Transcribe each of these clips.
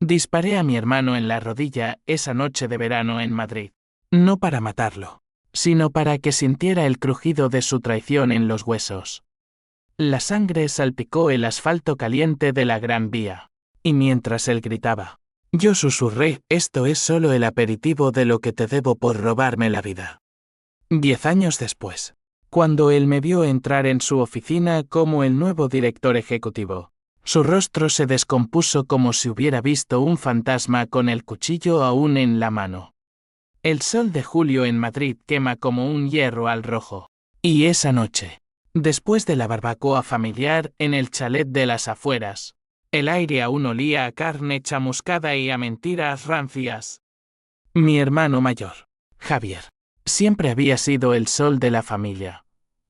Disparé a mi hermano en la rodilla esa noche de verano en Madrid. No para matarlo, sino para que sintiera el crujido de su traición en los huesos. La sangre salpicó el asfalto caliente de la Gran Vía. Y mientras él gritaba, yo susurré, esto es solo el aperitivo de lo que te debo por robarme la vida. 10 años después, cuando él me vio entrar en su oficina como el nuevo director ejecutivo, su rostro se descompuso como si hubiera visto un fantasma con el cuchillo aún en la mano. El sol de julio en Madrid quema como un hierro al rojo. Y esa noche, después de la barbacoa familiar en el chalet de las afueras, el aire aún olía a carne chamuscada y a mentiras rancias. Mi hermano mayor, Javier, siempre había sido el sol de la familia.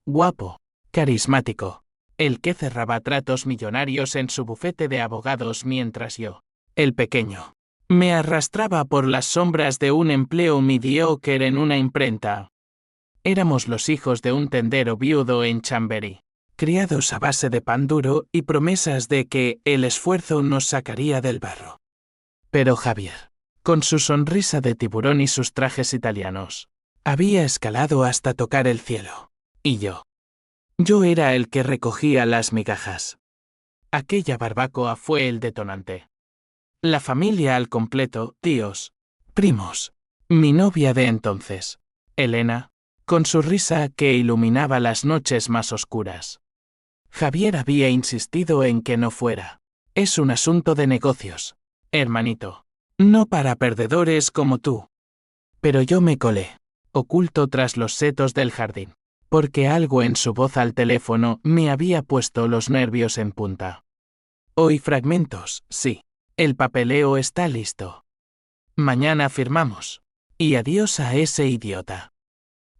Guapo, carismático, el que cerraba tratos millonarios en su bufete de abogados mientras yo, el pequeño, me arrastraba por las sombras de un empleo mediocre en una imprenta. Éramos los hijos de un tendero viudo en Chamberí, criados a base de pan duro y promesas de que el esfuerzo nos sacaría del barro. Pero Javier, con su sonrisa de tiburón y sus trajes italianos, había escalado hasta tocar el cielo. Y yo era el que recogía las migajas. Aquella barbacoa fue el detonante. La familia al completo, tíos, primos, mi novia de entonces, Elena, con su risa que iluminaba las noches más oscuras. Javier había insistido en que no fuera. Es un asunto de negocios, hermanito, no para perdedores como tú. Pero yo me colé, oculto tras los setos del jardín, porque algo en su voz al teléfono me había puesto los nervios en punta. Hoy fragmentos, sí. El papeleo está listo. Mañana firmamos. Y adiós a ese idiota.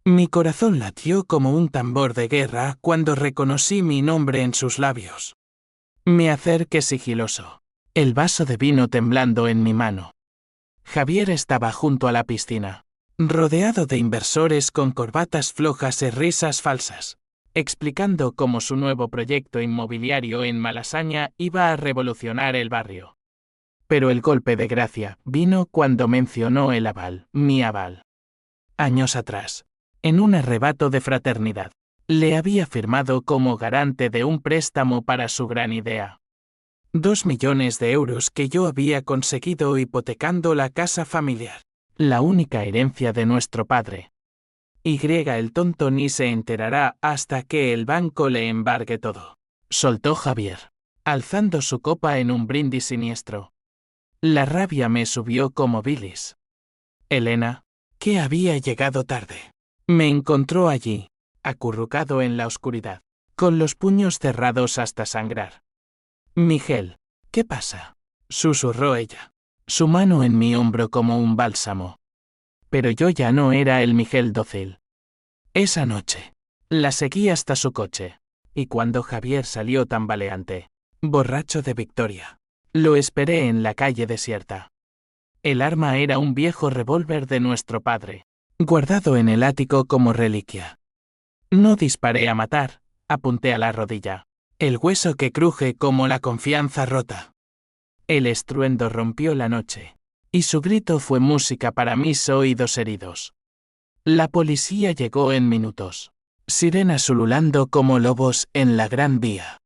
Mi corazón latió como un tambor de guerra cuando reconocí mi nombre en sus labios. Me acerqué sigiloso, el vaso de vino temblando en mi mano. Javier estaba junto a la piscina, rodeado de inversores con corbatas flojas y risas falsas, explicando cómo su nuevo proyecto inmobiliario en Malasaña iba a revolucionar el barrio. Pero el golpe de gracia vino cuando mencionó el aval, mi aval. Años atrás, en un arrebato de fraternidad, le había firmado como garante de un préstamo para su gran idea. 2 millones de euros que yo había conseguido hipotecando la casa familiar, la única herencia de nuestro padre. El tonto ni se enterará hasta que el banco le embargue todo, soltó Javier, alzando su copa en un brindis siniestro. La rabia me subió como bilis. Elena, que había llegado tarde, me encontró allí, acurrucado en la oscuridad, con los puños cerrados hasta sangrar. Miguel, ¿qué pasa?, susurró ella, su mano en mi hombro como un bálsamo. Pero yo ya no era el Miguel dócil. Esa noche, la seguí hasta su coche, y cuando Javier salió tambaleante, borracho de victoria, lo esperé en la calle desierta. El arma era un viejo revólver de nuestro padre, guardado en el ático como reliquia. No disparé a matar, apunté a la rodilla, el hueso que cruje como la confianza rota. El estruendo rompió la noche, y su grito fue música para mis oídos heridos. La policía llegó en minutos, sirenas ululando como lobos en la Gran Vía.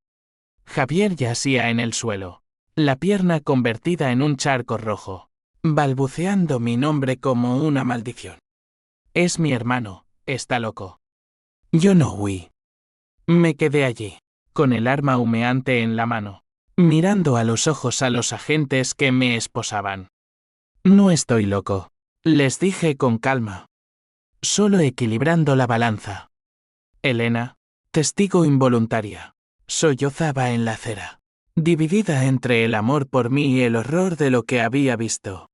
Javier yacía en el suelo, la pierna convertida en un charco rojo, balbuceando mi nombre como una maldición. Es mi hermano, está loco. Yo no huí. Me quedé allí, con el arma humeante en la mano, mirando a los ojos a los agentes que me esposaban. No estoy loco, les dije con calma. Solo equilibrando la balanza. Elena, testigo involuntaria, sollozaba en la acera, dividida entre el amor por mí y el horror de lo que había visto.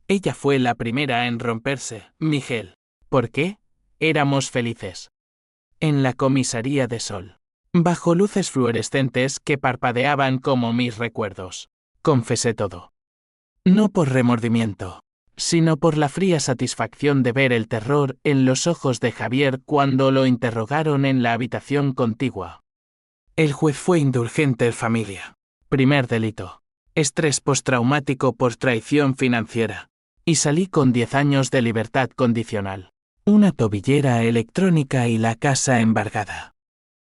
Ella fue la primera en romperse, Miguel. ¿Por qué? Éramos felices. En la comisaría de Sol, bajo luces fluorescentes que parpadeaban como mis recuerdos, confesé todo. No por remordimiento, sino por la fría satisfacción de ver el terror en los ojos de Javier cuando lo interrogaron en la habitación contigua. El juez fue indulgente, familia. Primer delito. Estrés postraumático por traición financiera. Y salí con 10 años de libertad condicional. Una tobillera electrónica y la casa embargada.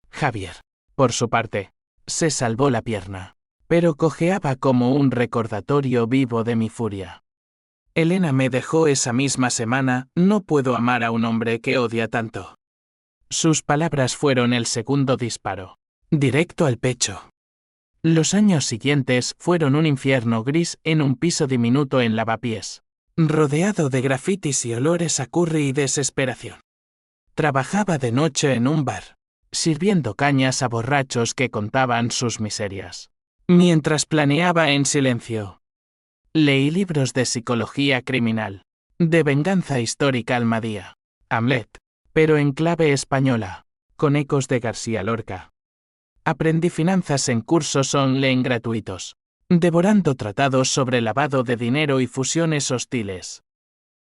Javier, por su parte, se salvó la pierna, pero cojeaba como un recordatorio vivo de mi furia. Elena me dejó esa misma semana, no puedo amar a un hombre que odia tanto. Sus palabras fueron el segundo disparo, directo al pecho. Los años siguientes fueron un infierno gris en un piso diminuto en Lavapiés, rodeado de grafitis y olores a curry y desesperación. Trabajaba de noche en un bar, sirviendo cañas a borrachos que contaban sus miserias, mientras planeaba en silencio. Leí libros de psicología criminal, de venganza histórica Almadía, Hamlet, pero en clave española, con ecos de García Lorca. Aprendí finanzas en cursos online gratuitos, devorando tratados sobre lavado de dinero y fusiones hostiles.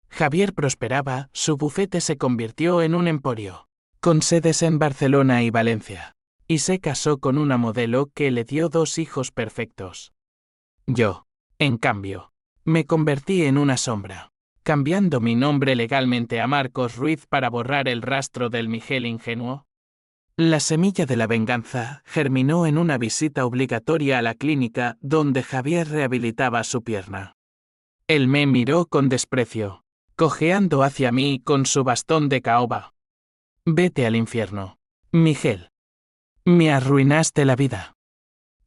Javier prosperaba, su bufete se convirtió en un emporio, con sedes en Barcelona y Valencia, y se casó con una modelo que le dio 2 hijos perfectos. Yo, en cambio, me convertí en una sombra, cambiando mi nombre legalmente a Marcos Ruiz para borrar el rastro del Miguel ingenuo. La semilla de la venganza germinó en una visita obligatoria a la clínica donde Javier rehabilitaba su pierna. Él me miró con desprecio, cojeando hacia mí con su bastón de caoba. Vete al infierno, Miguel. Me arruinaste la vida.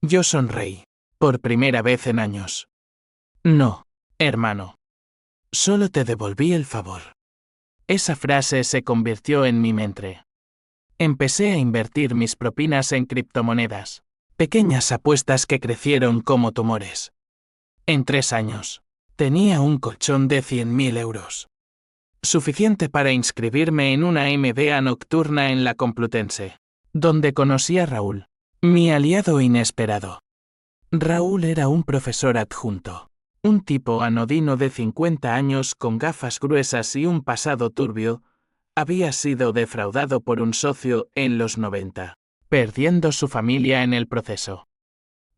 Yo sonreí, por primera vez en años. No, hermano. Solo te devolví el favor. Esa frase se convirtió en mi mente. Empecé a invertir mis propinas en criptomonedas, pequeñas apuestas que crecieron como tumores. En 3 años, tenía un colchón de 100.000 euros. Suficiente para inscribirme en una MBA nocturna en la Complutense, donde conocí a Raúl, mi aliado inesperado. Raúl era un profesor adjunto, un tipo anodino de 50 años con gafas gruesas y un pasado turbio. Había sido defraudado por un socio en los 90, perdiendo su familia en el proceso.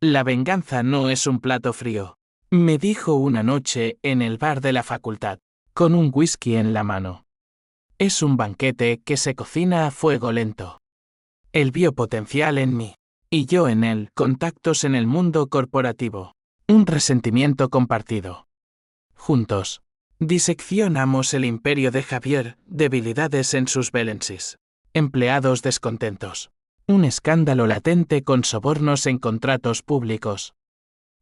La venganza no es un plato frío, me dijo una noche en el bar de la facultad, con un whisky en la mano. Es un banquete que se cocina a fuego lento. Él vio potencial en mí, y yo en él, contactos en el mundo corporativo, un resentimiento compartido. Juntos, diseccionamos el imperio de Javier, debilidades en sus balances, empleados descontentos, un escándalo latente con sobornos en contratos públicos.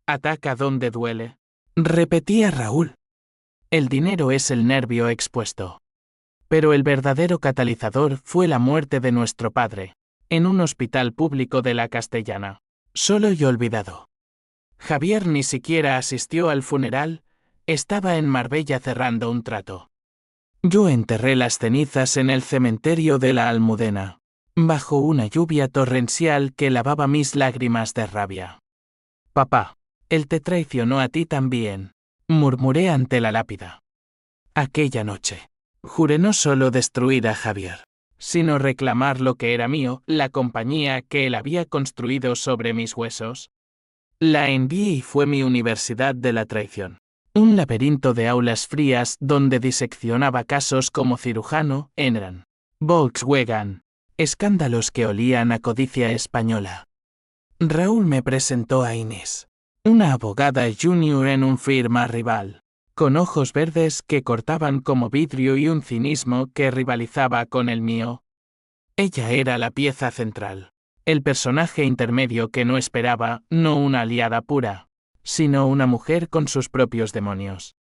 Ataca donde duele, repetía Raúl. El dinero es el nervio expuesto. Pero el verdadero catalizador fue la muerte de nuestro padre, en un hospital público de la Castellana, solo y olvidado. Javier ni siquiera asistió al funeral. Estaba en Marbella cerrando un trato. Yo enterré las cenizas en el cementerio de la Almudena, bajo una lluvia torrencial que lavaba mis lágrimas de rabia. Papá, él te traicionó a ti también, murmuré ante la lápida. Aquella noche, juré no solo destruir a Javier, sino reclamar lo que era mío, la compañía que él había construido sobre mis huesos. La envié y fue mi universidad de la traición. Un laberinto de aulas frías donde diseccionaba casos como cirujano, Enron, Volkswagen, escándalos que olían a codicia española. Raúl me presentó a Inés, una abogada junior en un firma rival, con ojos verdes que cortaban como vidrio y un cinismo que rivalizaba con el mío. Ella era la pieza central, el personaje intermedio que no esperaba, no una aliada pura, sino una mujer con sus propios demonios.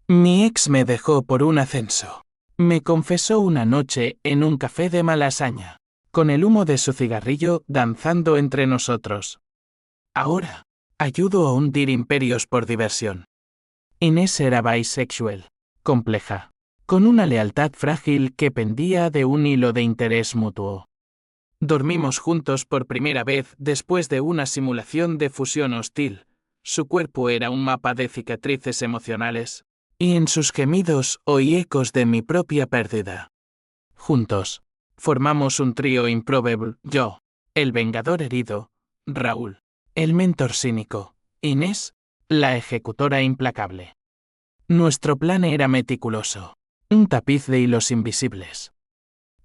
Mi ex me dejó por un ascenso. Me confesó una noche en un café de Malasaña, con el humo de su cigarrillo danzando entre nosotros. Ahora, ayudo a hundir imperios por diversión. Inés era bisexual, compleja, con una lealtad frágil que pendía de un hilo de interés mutuo. Dormimos juntos por primera vez después de una simulación de fusión hostil. Su cuerpo era un mapa de cicatrices emocionales, y en sus gemidos oí ecos de mi propia pérdida. Juntos, formamos un trío improbable, yo, el vengador herido, Raúl, el mentor cínico, Inés, la ejecutora implacable. Nuestro plan era meticuloso. Un tapiz de hilos invisibles.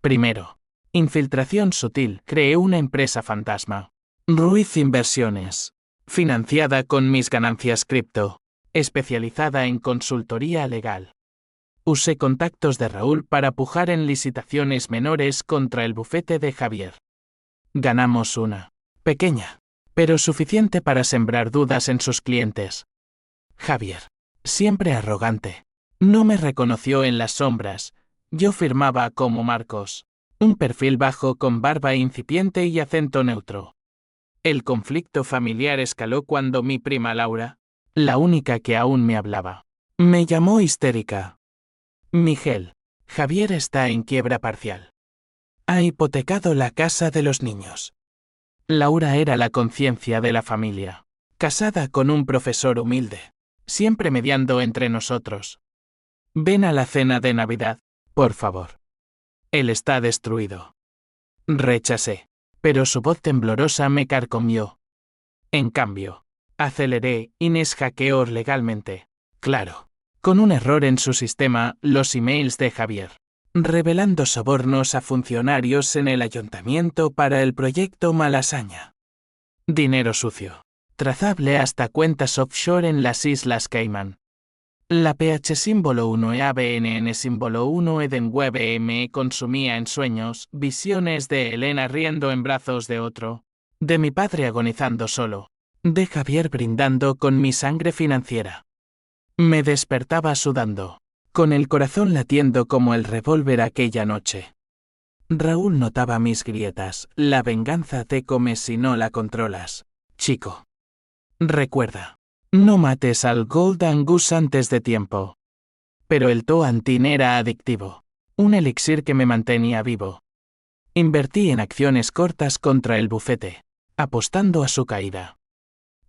Primero, infiltración sutil. Creé una empresa fantasma. Ruiz Inversiones. Financiada con mis ganancias cripto. Especializada en consultoría legal. Usé contactos de Raúl para pujar en licitaciones menores contra el bufete de Javier. Ganamos una. Pequeña. Pero suficiente para sembrar dudas en sus clientes. Javier. Siempre arrogante. No me reconoció en las sombras. Yo firmaba como Marcos. Un perfil bajo con barba incipiente y acento neutro. El conflicto familiar escaló cuando mi prima Laura, la única que aún me hablaba, me llamó histérica. Miguel, Javier está en quiebra parcial. Ha hipotecado la casa de los niños. Laura era la conciencia de la familia, casada con un profesor humilde, siempre mediando entre nosotros. Ven a la cena de Navidad, por favor. Él está destruido. Rechacé, pero su voz temblorosa me carcomió. En cambio, aceleré. Inés hackeó legalmente, claro, con un error en su sistema, los emails de Javier, revelando sobornos a funcionarios en el ayuntamiento para el proyecto Malasaña. Dinero sucio, trazable hasta cuentas offshore en las Islas Caimán. La PH símbolo 1 e ABNN símbolo 1 Edenweb me consumía en sueños, visiones de Elena riendo en brazos de otro, de mi padre agonizando solo, de Javier brindando con mi sangre financiera. Me despertaba sudando, con el corazón latiendo como el revólver aquella noche. Raúl notaba mis grietas, la venganza te come si no la controlas, chico. Recuerda. No mates al Gold Angus antes de tiempo. Pero el Toantin era adictivo. Un elixir que me mantenía vivo. Invertí en acciones cortas contra el bufete, apostando a su caída.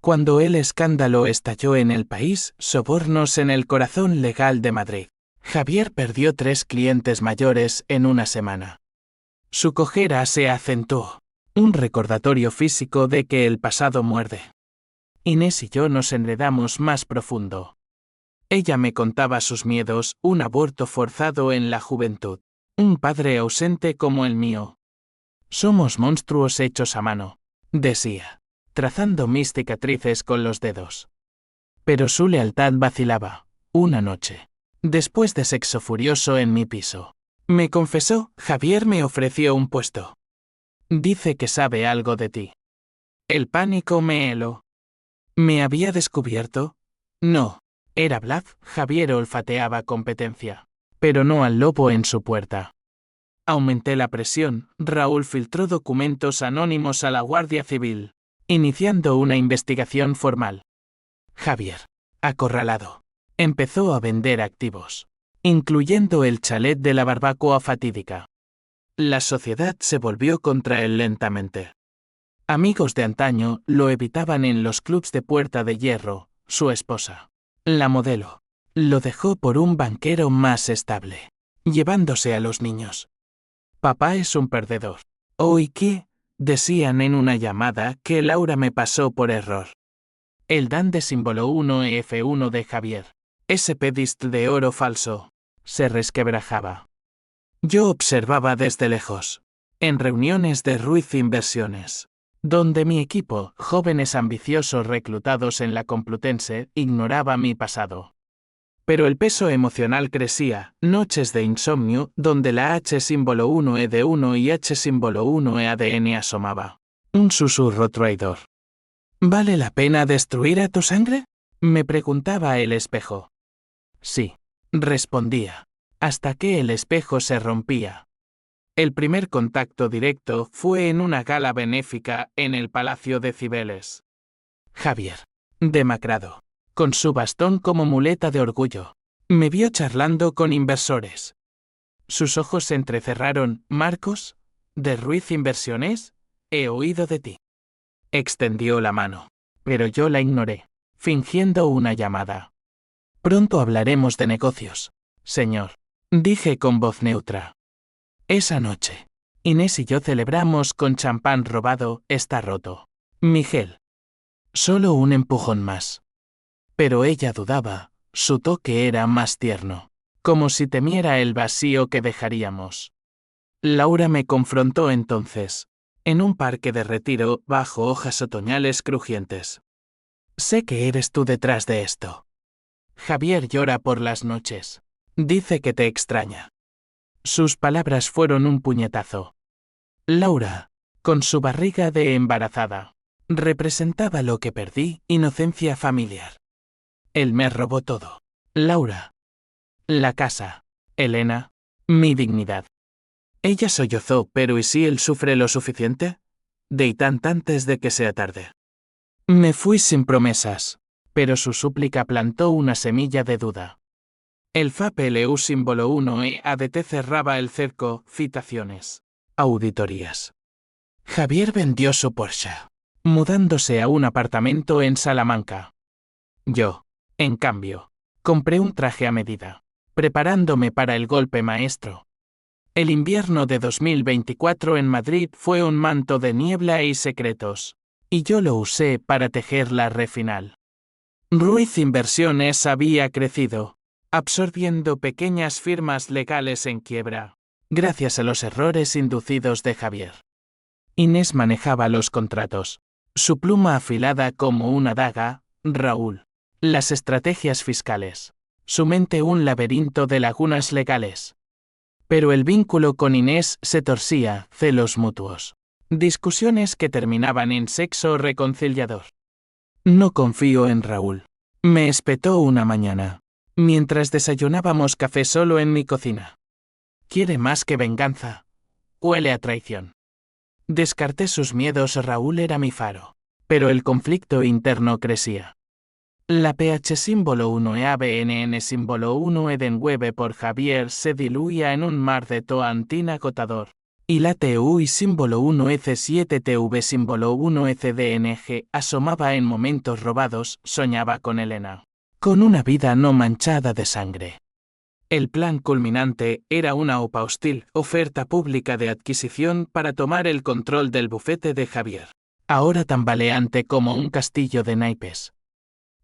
Cuando el escándalo estalló en el país, sobornos en el corazón legal de Madrid. Javier perdió 3 clientes mayores en una semana. Su cojera se acentuó. Un recordatorio físico de que el pasado muerde. Inés y yo nos enredamos más profundo. Ella me contaba sus miedos, un aborto forzado en la juventud, un padre ausente como el mío. Somos monstruos hechos a mano, decía, trazando mis cicatrices con los dedos. Pero su lealtad vacilaba. Una noche, después de sexo furioso en mi piso, me confesó, Javier me ofreció un puesto. Dice que sabe algo de ti. El pánico me heló. ¿Me había descubierto? No. Era bluff. Javier olfateaba competencia, pero no al lobo en su puerta. Aumenté la presión. Raúl filtró documentos anónimos a la Guardia Civil, iniciando una investigación formal. Javier, acorralado, empezó a vender activos, incluyendo el chalet de la barbacoa fatídica. La sociedad se volvió contra él lentamente. Amigos de antaño lo evitaban en los clubs de Puerta de Hierro. Su esposa, la modelo, lo dejó por un banquero más estable, llevándose a los niños. Papá es un perdedor. ¿Hoy qué? Decían en una llamada que Laura me pasó por error. El DAN de símbolo 1 F1 de Javier, ese pedist de oro falso, se resquebrajaba. Yo observaba desde lejos, en reuniones de Ruiz Inversiones, donde mi equipo, jóvenes ambiciosos reclutados en la Complutense, ignoraba mi pasado. Pero el peso emocional crecía, noches de insomnio, donde la H símbolo 1 ED1 y H símbolo 1 EADN asomaba. Un susurro traidor. ¿Vale la pena destruir a tu sangre? Me preguntaba el espejo. Sí, respondía, hasta que el espejo se rompía. El primer contacto directo fue en una gala benéfica en el Palacio de Cibeles. Javier, demacrado, con su bastón como muleta de orgullo, me vio charlando con inversores. Sus ojos se entrecerraron. Marcos, de Ruiz Inversiones, he oído de ti. Extendió la mano, pero yo la ignoré, fingiendo una llamada. Pronto hablaremos de negocios, señor, dije con voz neutra. Esa noche, Inés y yo celebramos con champán robado. Está roto. Miguel. Solo un empujón más. Pero ella dudaba, su toque era más tierno, como si temiera el vacío que dejaríamos. Laura me confrontó entonces, en un parque de retiro bajo hojas otoñales crujientes. Sé que eres tú detrás de esto. Javier llora por las noches. Dice que te extraña. Sus palabras fueron un puñetazo. Laura, con su barriga de embarazada, representaba lo que perdí, inocencia familiar. Él me robó todo. Laura. La casa. Elena. Mi dignidad. Ella sollozó, pero ¿y si él sufre lo suficiente? Deitant antes de que sea tarde. Me fui sin promesas, pero su súplica plantó una semilla de duda. El FAPLU símbolo 1 ADT cerraba el cerco, citaciones. Auditorías. Javier vendió su Porsche, mudándose a un apartamento en Salamanca. Yo, en cambio, compré un traje a medida, preparándome para el golpe maestro. El invierno de 2024 en Madrid fue un manto de niebla y secretos, y yo lo usé para tejer la red final. Ruiz Inversiones había crecido, absorbiendo pequeñas firmas legales en quiebra, gracias a los errores inducidos de Javier. Inés manejaba los contratos, su pluma afilada como una daga, Raúl. Las estrategias fiscales, su mente un laberinto de lagunas legales. Pero el vínculo con Inés se torcía, celos mutuos. Discusiones que terminaban en sexo reconciliador. No confío en Raúl. Me espetó una mañana, mientras desayunábamos café solo en mi cocina. Quiere más que venganza. Huele a traición. Descarté sus miedos, Raúl era mi faro. Pero el conflicto interno crecía. La PH símbolo 1 e ABNN símbolo 1 Edenwebe por Javier se diluía en un mar de toantín agotador. Y la TU y símbolo 1 EC7TV símbolo 1 ECDNG asomaba en momentos robados, soñaba con Elena. Con una vida no manchada de sangre. El plan culminante era una OPA hostil, oferta pública de adquisición para tomar el control del bufete de Javier. Ahora tambaleante como un castillo de naipes.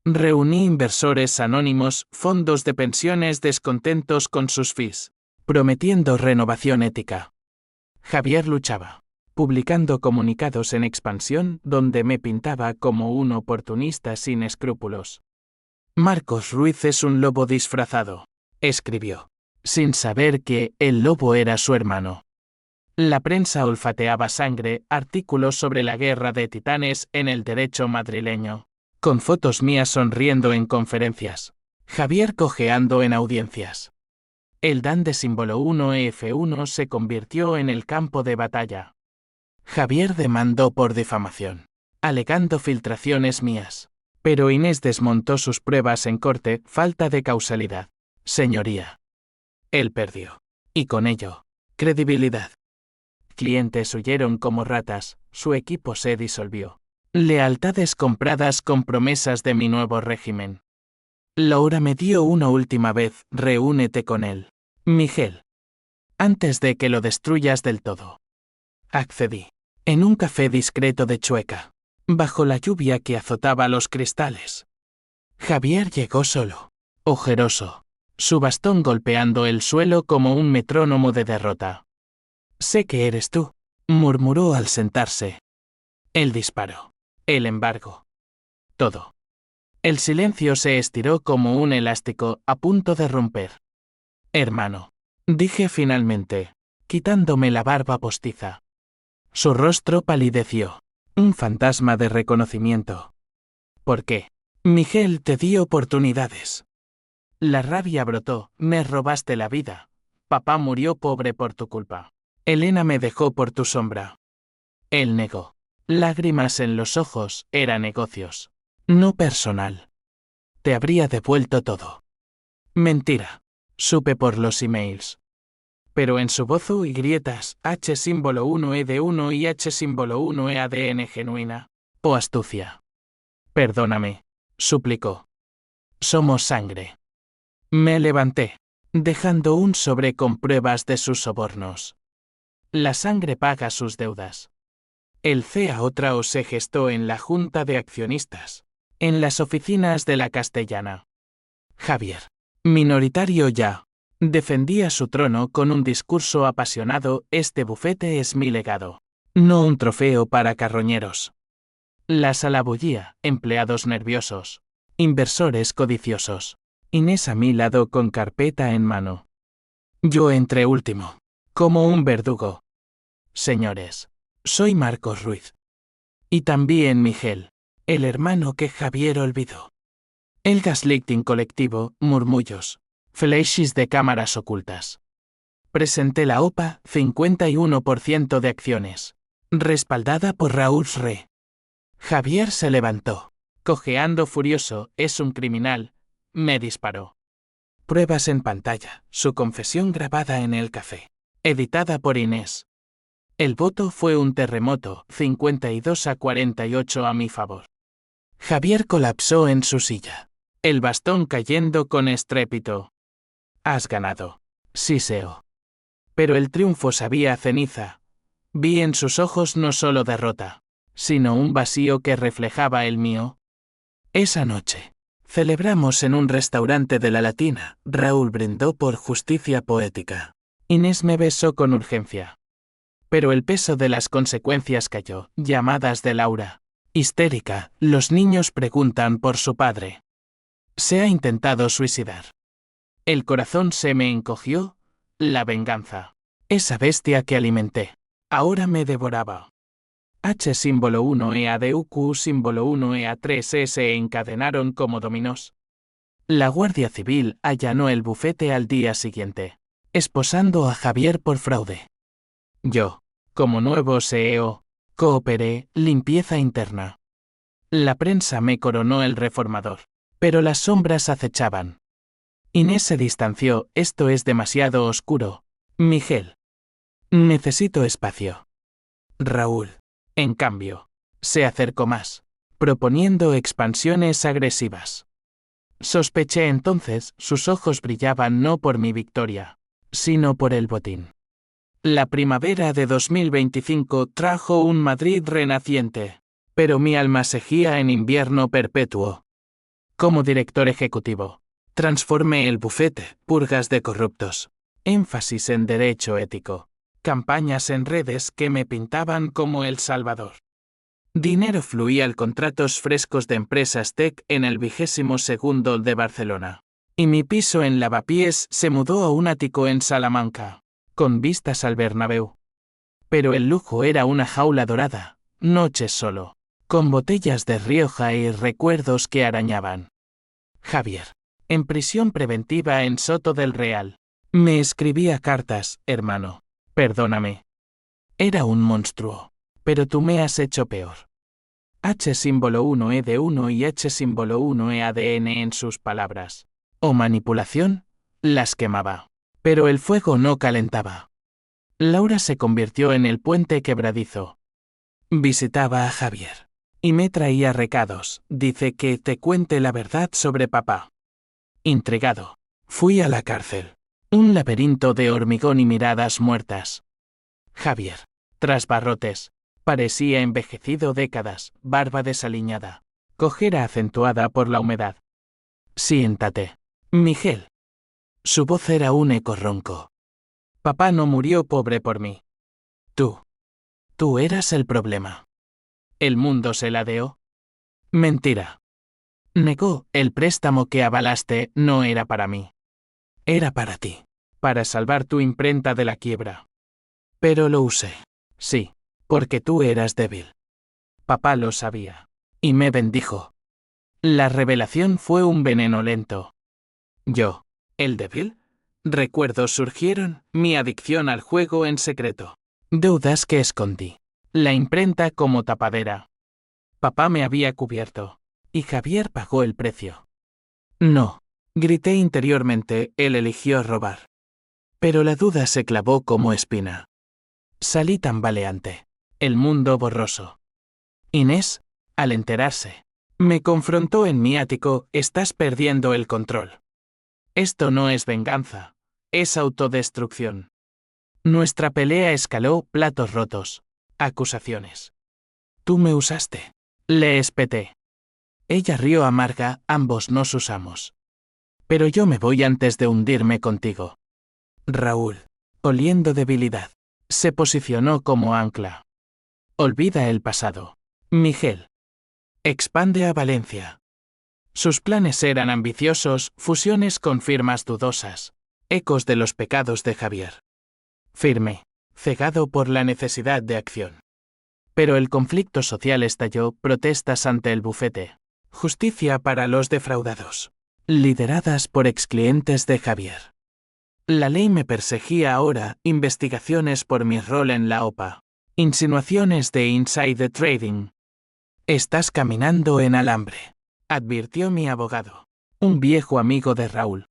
Reuní inversores anónimos, fondos de pensiones descontentos con sus fees, prometiendo renovación ética. Javier luchaba, publicando comunicados en expansión donde me pintaba como un oportunista sin escrúpulos. Marcos Ruiz es un lobo disfrazado, escribió, sin saber que el lobo era su hermano. La prensa olfateaba sangre, artículos sobre la guerra de titanes en el derecho madrileño, con fotos mías sonriendo en conferencias, Javier cojeando en audiencias. El DAN de símbolo 1 EF1 se convirtió en el campo de batalla. Javier demandó por difamación, alegando filtraciones mías. Pero Inés desmontó sus pruebas en corte, falta de causalidad. Señoría. Él perdió. Y con ello, credibilidad. Clientes huyeron como ratas, su equipo se disolvió. Lealtades compradas con promesas de mi nuevo régimen. Laura me dio una última vez, reúnete con él. Miguel. Antes de que lo destruyas del todo. Accedí. En un café discreto de Chueca, bajo la lluvia que azotaba los cristales. Javier llegó solo, ojeroso, su bastón golpeando el suelo como un metrónomo de derrota. Sé que eres tú, murmuró al sentarse. El disparo, el embargo. Todo. El silencio se estiró como un elástico a punto de romper. Hermano, dije finalmente, quitándome la barba postiza. Su rostro palideció, un fantasma de reconocimiento. ¿Por qué? Miguel te di oportunidades. La rabia brotó, me robaste la vida. Papá murió pobre por tu culpa. Elena me dejó por tu sombra. Él negó. Lágrimas en los ojos, era negocios. No personal. Te habría devuelto todo. Mentira. Supe por los emails. Pero en su voz y grietas, H símbolo 1 ED1 y H símbolo 1 EADN genuina. O astucia. Perdóname, suplicó. Somos sangre. Me levanté, dejando un sobre con pruebas de sus sobornos. La sangre paga sus deudas. El CA otra o se gestó en la junta de accionistas. En las oficinas de la Castellana. Javier, minoritario ya, defendía su trono con un discurso apasionado: este bufete es mi legado, no un trofeo para carroñeros. La sala bullía, empleados nerviosos, inversores codiciosos. Inés a mi lado con carpeta en mano. Yo entré último, como un verdugo. Señores, soy Marcos Ruiz. Y también Miguel, el hermano que Javier olvidó. El gaslighting colectivo, murmullos, flashes de cámaras ocultas. Presenté la OPA, 51% de acciones, respaldada por Raúl Re. Javier se levantó, cojeando furioso: es un criminal, me disparó. Pruebas en pantalla, su confesión grabada en el café, editada por Inés. El voto fue un terremoto, 52-48 a mi favor. Javier colapsó en su silla, el bastón cayendo con estrépito. Has ganado, siseo. Pero el triunfo sabía a ceniza. Vi en sus ojos no solo derrota, sino un vacío que reflejaba el mío. Esa noche, celebramos en un restaurante de la Latina. Raúl brindó por justicia poética. Inés me besó con urgencia. Pero el peso de las consecuencias cayó. Llamadas de Laura. Histérica, los niños preguntan por su padre. Se ha intentado suicidar. El corazón se me encogió. La venganza. Esa bestia que alimenté. Ahora me devoraba. H símbolo 1 EADUQ símbolo 1 EA3 se encadenaron como dominós. La Guardia Civil allanó el bufete al día siguiente, esposando a Javier por fraude. Yo, como nuevo CEO, cooperé: limpieza interna. La prensa me coronó el reformador, pero las sombras acechaban. Inés se distanció: esto es demasiado oscuro, Miguel. Necesito espacio. Raúl, en cambio, se acercó más, proponiendo expansiones agresivas. Sospeché entonces: sus ojos brillaban no por mi victoria, sino por el botín. La primavera de 2025 trajo un Madrid renaciente, pero mi alma seguía en invierno perpetuo. Como director ejecutivo, transformé el bufete: purgas de corruptos, énfasis en derecho ético, campañas en redes que me pintaban como el Salvador. Dinero fluía al contratos frescos de empresas tech en el 22º de Barcelona. Y mi piso en Lavapiés se mudó a un ático en Salamanca, con vistas al Bernabéu. Pero el lujo era una jaula dorada, noches solo, con botellas de Rioja y recuerdos que arañaban. Javier, en prisión preventiva en Soto del Real, me escribía cartas: hermano, perdóname. Era un monstruo, pero tú me has hecho peor. H símbolo 1 ED1 y H símbolo 1 EADN en sus palabras. O manipulación, las quemaba. Pero el fuego no calentaba. Laura se convirtió en el puente quebradizo. Visitaba a Javier. Y me traía recados: dice que te cuente la verdad sobre papá. Intrigado, fui a la cárcel. Un laberinto de hormigón y miradas muertas. Javier, tras barrotes, parecía envejecido décadas, barba desaliñada, cojera acentuada por la humedad. Siéntate, Miguel. Su voz era un eco ronco. Papá no murió pobre por mí. Tú eras el problema. ¿El mundo se ladeó? Mentira. Negó: el préstamo que avalaste no era para mí. Era para ti, para salvar tu imprenta de la quiebra. Pero lo usé. Sí, porque tú eras débil. Papá lo sabía. Y me bendijo. La revelación fue un veneno lento. Yo, ¿el débil? Recuerdos surgieron: mi adicción al juego en secreto. Deudas que escondí. La imprenta como tapadera. Papá me había cubierto. Y Javier pagó el precio. No, grité interiormente: él eligió robar. Pero la duda se clavó como espina. Salí tambaleante. El mundo borroso. Inés, al enterarse, me confrontó en mi ático: estás perdiendo el control. Esto no es venganza, es autodestrucción. Nuestra pelea escaló: platos rotos, acusaciones. Tú me usaste. Le espeté. Ella rió amarga, ambos nos usamos. Pero yo me voy antes de hundirme contigo. Raúl, oliendo debilidad, se posicionó como ancla. Olvida el pasado. Miguel. Expande a Valencia. Sus planes eran ambiciosos, fusiones con firmas dudosas, ecos de los pecados de Javier. Firme, cegado por la necesidad de acción. Pero el conflicto social estalló, protestas ante el bufete. Justicia para los defraudados. Lideradas por exclientes de Javier. La ley me perseguía ahora, investigaciones por mi rol en la OPA. Insinuaciones de insider trading. Estás caminando en alambre, advirtió mi abogado. Un viejo amigo de Raúl.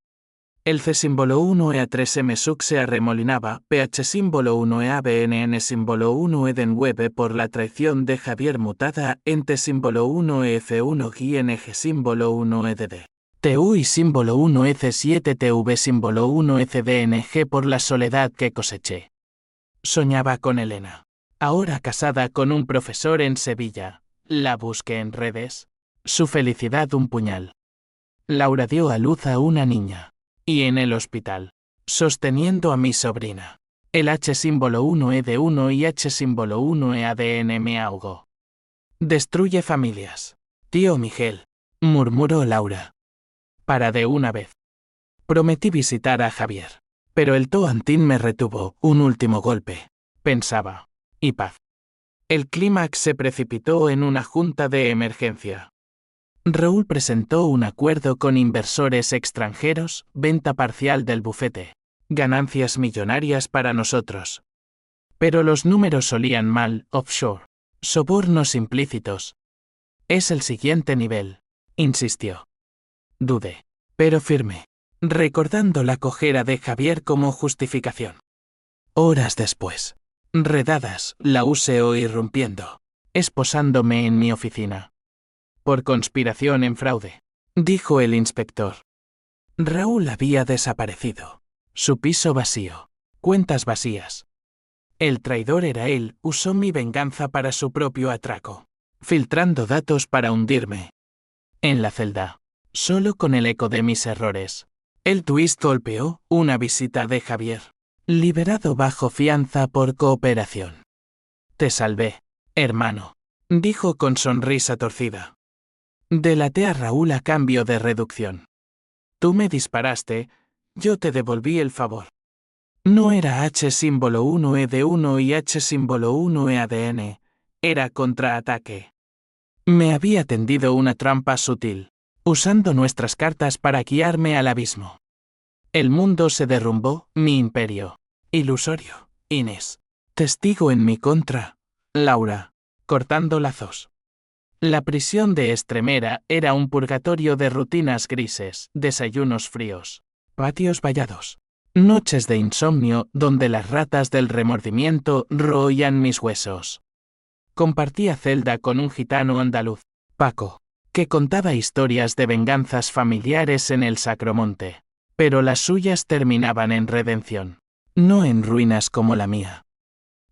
El C símbolo 1E3M SUC se arremolinaba, PH símbolo 1EABNN símbolo 1E por la traición de Javier mutada, ente símbolo 1EF1GNG símbolo 1EDD. TU y símbolo 1EC7TV símbolo 1ECDNG por la soledad que coseché. Soñaba con Elena. Ahora casada con un profesor en Sevilla. La busqué en redes. Su felicidad un puñal. Laura dio a luz a una niña. Y en el hospital, sosteniendo a mi sobrina. El H símbolo 1E1 y H símbolo 1EADN me ahogó. Destruye familias. Tío Miguel, murmuró Laura. Para de una vez. Prometí visitar a Javier. Pero el Toantín me retuvo, un último golpe. Pensaba. Y paz. El clímax se precipitó en una junta de emergencia. Raúl presentó un acuerdo con inversores extranjeros, venta parcial del bufete. Ganancias millonarias para nosotros. Pero los números solían mal, offshore. Sobornos implícitos. Es el siguiente nivel, insistió. Dudé, pero firme, recordando la cojera de Javier como justificación. Horas después, redadas, la USEO irrumpiendo, esposándome en mi oficina. Por conspiración en fraude, dijo el inspector. Raúl había desaparecido. Su piso vacío. Cuentas vacías. El traidor era él, usó mi venganza para su propio atraco. Filtrando datos para hundirme. En la celda. Solo con el eco de mis errores. El twist golpeó, una visita de Javier. Liberado bajo fianza por cooperación. Te salvé, hermano. Dijo con sonrisa torcida. Delaté a Raúl a cambio de reducción. Tú me disparaste, yo te devolví el favor. No era H símbolo 1E1 y H símbolo 1EADN, era contraataque. Me había tendido una trampa sutil, usando nuestras cartas para guiarme al abismo. El mundo se derrumbó, mi imperio. Ilusorio, Inés. Testigo en mi contra, Laura, cortando lazos. La prisión de Estremera era un purgatorio de rutinas grises, desayunos fríos, patios vallados, noches de insomnio donde las ratas del remordimiento roían mis huesos. Compartía celda con un gitano andaluz, Paco, que contaba historias de venganzas familiares en el Sacromonte, pero las suyas terminaban en redención, no en ruinas como la mía.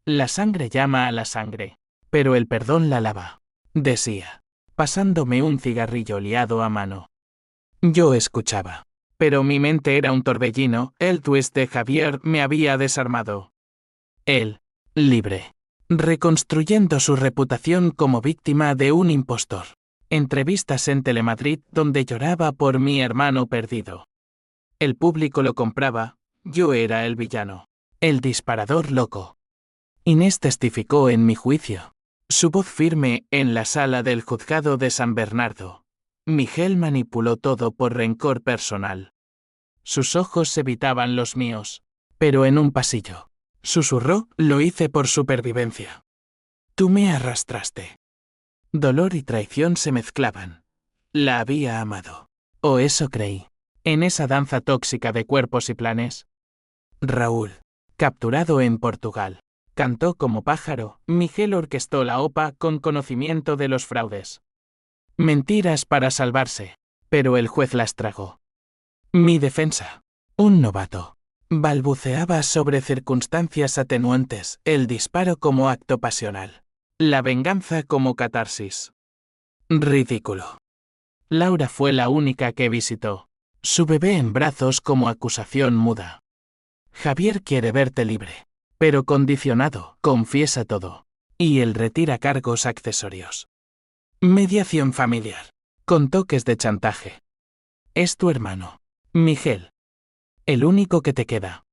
La sangre llama a la sangre, pero el perdón la lava. Decía, pasándome un cigarrillo liado a mano. Yo escuchaba, pero mi mente era un torbellino, el twist de Javier me había desarmado. Él, libre, reconstruyendo su reputación como víctima de un impostor. Entrevistas en Telemadrid donde lloraba por mi hermano perdido. El público lo compraba, yo era el villano, el disparador loco. Inés testificó en mi juicio. Su voz firme en la sala del juzgado de San Bernardo. Miguel manipuló todo por rencor personal. Sus ojos evitaban los míos, pero en un pasillo. Susurró, lo hice por supervivencia. Tú me arrastraste. Dolor y traición se mezclaban. La había amado. O eso creí. En esa danza tóxica de cuerpos y planes. Raúl, capturado en Portugal. Cantó como pájaro, Miguel orquestó la OPA con conocimiento de los fraudes. Mentiras para salvarse, pero el juez las tragó. Mi defensa, un novato, balbuceaba sobre circunstancias atenuantes, el disparo como acto pasional, la venganza como catarsis. Ridículo. Laura fue la única que visitó. Su bebé en brazos como acusación muda. Javier quiere verte libre. Pero condicionado, confiesa todo. Y él retira cargos accesorios. Mediación familiar. Con toques de chantaje. Es tu hermano. Miguel. El único que te queda.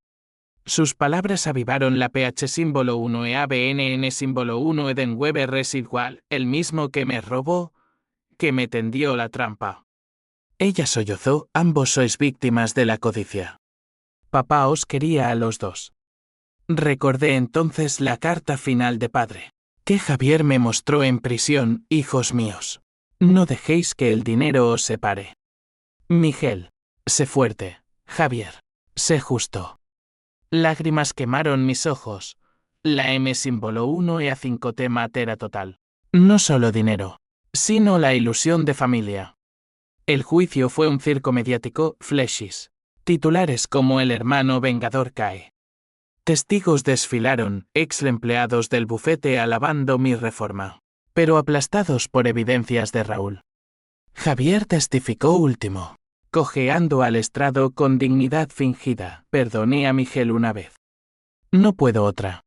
Sus palabras avivaron la pH símbolo 1 e ABNN símbolo 1 Eden Weber residual, el mismo que me robó, que me tendió la trampa. Ella sollozó, ambos sois víctimas de la codicia. Papá os quería a los dos. Recordé entonces la carta final de padre, que Javier me mostró en prisión, hijos míos. No dejéis que el dinero os separe. Miguel, sé fuerte, Javier, sé justo. Lágrimas quemaron mis ojos. La M símbolo 1 e A5T matera total. No solo dinero, sino la ilusión de familia. El juicio fue un circo mediático, flashes. Titulares como el hermano vengador cae. Testigos desfilaron, ex empleados del bufete alabando mi reforma, pero aplastados por evidencias de Raúl. Javier testificó último. Cojeando al estrado con dignidad fingida, perdoné a Miguel una vez. No puedo otra.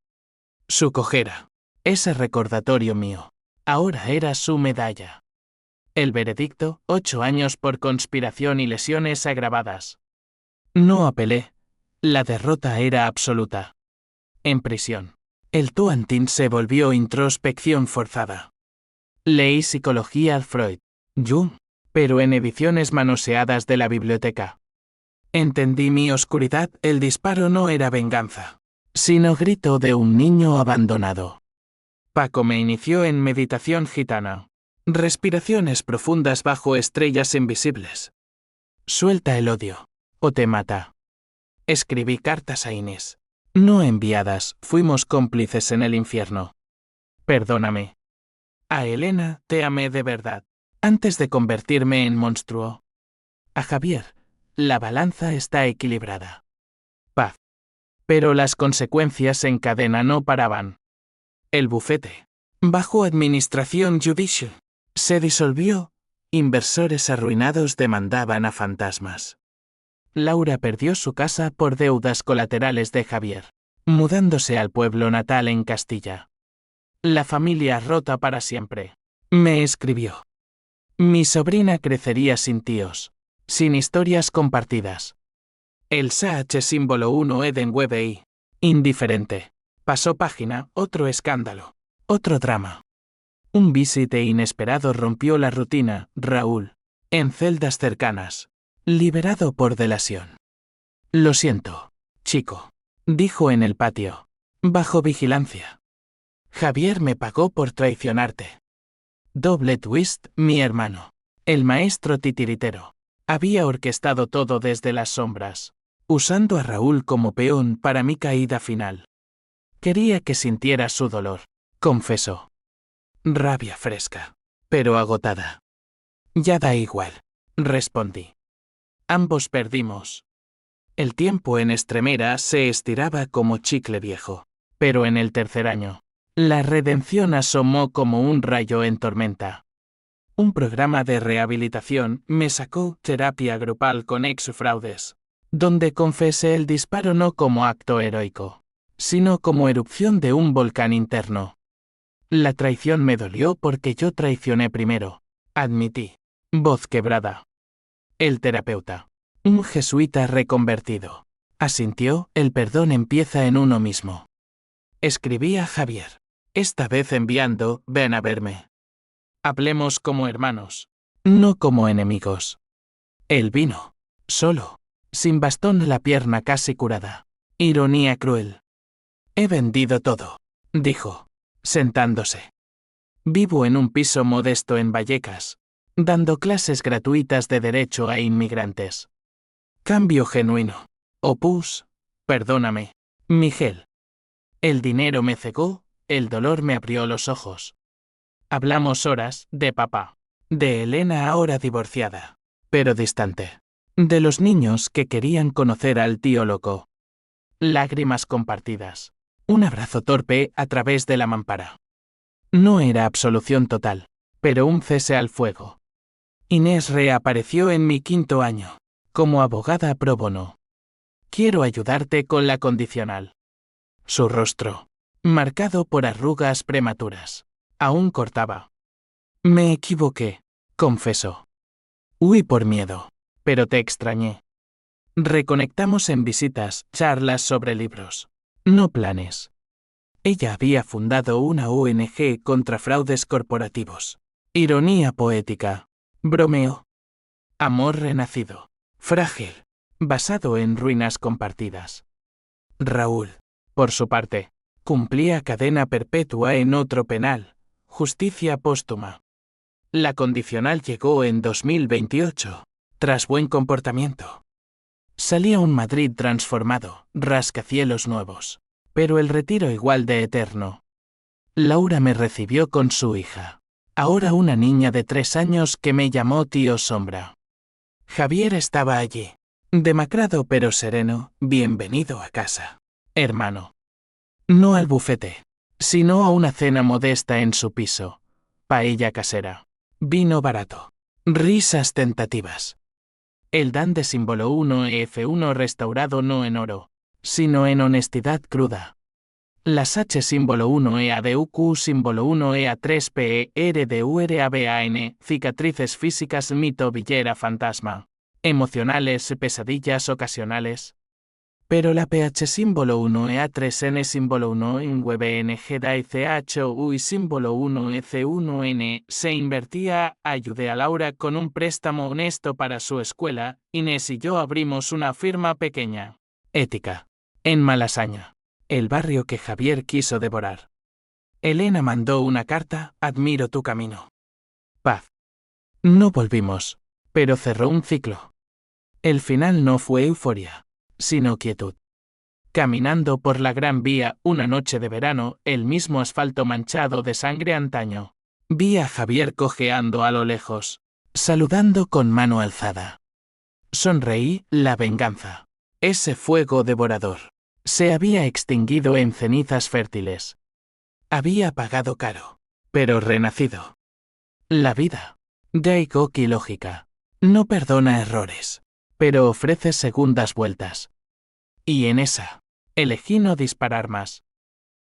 Su cojera. Ese recordatorio mío. Ahora era su medalla. El veredicto, 8 años por conspiración y lesiones agravadas. No apelé. La derrota era absoluta. En prisión. El Tuantin se volvió introspección forzada. Leí psicología Freud, Jung, pero en ediciones manoseadas de la biblioteca. Entendí mi oscuridad, el disparo no era venganza, sino grito de un niño abandonado. Paco me inició en meditación gitana. Respiraciones profundas bajo estrellas invisibles. Suelta el odio, o te mata. Escribí cartas a Inés. No enviadas, fuimos cómplices en el infierno. Perdóname. A Elena, te amé de verdad. Antes de convertirme en monstruo. A Javier, la balanza está equilibrada. Paz. Pero las consecuencias en cadena no paraban. El bufete, bajo administración judicial, se disolvió. Inversores arruinados demandaban a fantasmas. Laura perdió su casa por deudas colaterales de Javier, mudándose al pueblo natal en Castilla. La familia rota para siempre. Me escribió. Mi sobrina crecería sin tíos, sin historias compartidas. El SH símbolo 1 Eden WBI. Indiferente. Pasó página, otro escándalo. Otro drama. Un visite inesperado rompió la rutina, Raúl. En celdas cercanas. Liberado por delación. Lo siento, chico. Dijo en el patio. Bajo vigilancia. Javier me pagó por traicionarte. Doble twist, mi hermano. El maestro titiritero. Había orquestado todo desde las sombras, usando a Raúl como peón para mi caída final. Quería que sintiera su dolor, confesó. Rabia fresca, pero agotada. Ya da igual, respondí. Ambos perdimos. El tiempo en Extremera se estiraba como chicle viejo, pero en el tercer año, la redención asomó como un rayo en tormenta. Un programa de rehabilitación me sacó terapia grupal con ex-fraudes, donde confesé el disparo no como acto heroico, sino como erupción de un volcán interno. La traición me dolió porque yo traicioné primero, admití, voz quebrada. El terapeuta, un jesuita reconvertido, asintió, el perdón empieza en uno mismo. Escribí a Javier, esta vez enviando, ven a verme. Hablemos como hermanos, no como enemigos. Él vino, solo, sin bastón, la pierna casi curada. Ironía cruel. He vendido todo, dijo, sentándose. Vivo en un piso modesto en Vallecas, dando clases gratuitas de derecho a inmigrantes. Cambio genuino. Opus, perdóname, Miguel. El dinero me cegó, el dolor me abrió los ojos. Hablamos horas, de papá, de Elena ahora divorciada, pero distante, de los niños que querían conocer al tío loco. Lágrimas compartidas, un abrazo torpe a través de la mampara. No era absolución total, pero un cese al fuego. Inés reapareció en mi 5º año, como abogada pro bono. Quiero ayudarte con la condicional. Su rostro, marcado por arrugas prematuras, aún cortaba. Me equivoqué, confesó. Huí por miedo, pero te extrañé. Reconectamos en visitas, charlas sobre libros. No planes. Ella había fundado una ONG contra fraudes corporativos. Ironía poética. Bromeo. Amor renacido. Frágil. Basado en ruinas compartidas. Raúl, por su parte, cumplía cadena perpetua en otro penal. Justicia póstuma. La condicional llegó en 2028, tras buen comportamiento. Salía un Madrid transformado, rascacielos nuevos, pero el retiro igual de eterno. Laura me recibió con su hija, ahora una niña de 3 años que me llamó tío Sombra. Javier estaba allí, demacrado pero sereno. Bienvenido a casa, hermano. No al bufete, sino a una cena modesta en su piso. Paella casera, vino barato, risas tentativas. El Dan de símbolo 1F1 restaurado no en oro, sino en honestidad cruda. Las H símbolo 1EADUQ símbolo 1EA3PERDURABAN, cicatrices físicas mito villera fantasma. Emocionales pesadillas ocasionales. Pero la PH símbolo 1EA3N símbolo 1 en WebNGDAICHU y símbolo 1EC1N se invertía. Ayudé a Laura con un préstamo honesto para su escuela. Inés y yo abrimos una firma pequeña. Ética. En Malasaña, el barrio que Javier quiso devorar. Elena mandó una carta. Admiro tu camino. Paz. No volvimos, pero cerró un ciclo. El final no fue euforia, sino quietud. Caminando por la Gran Vía una noche de verano, el mismo asfalto manchado de sangre antaño. Vi a Javier cojeando a lo lejos, saludando con mano alzada. Sonreí. La venganza, ese fuego devorador, se había extinguido en cenizas fértiles. Había pagado caro, pero renacido. La vida, Gaigoki y lógica, no perdona errores, pero ofrece segundas vueltas. Y en esa, elegí no disparar más.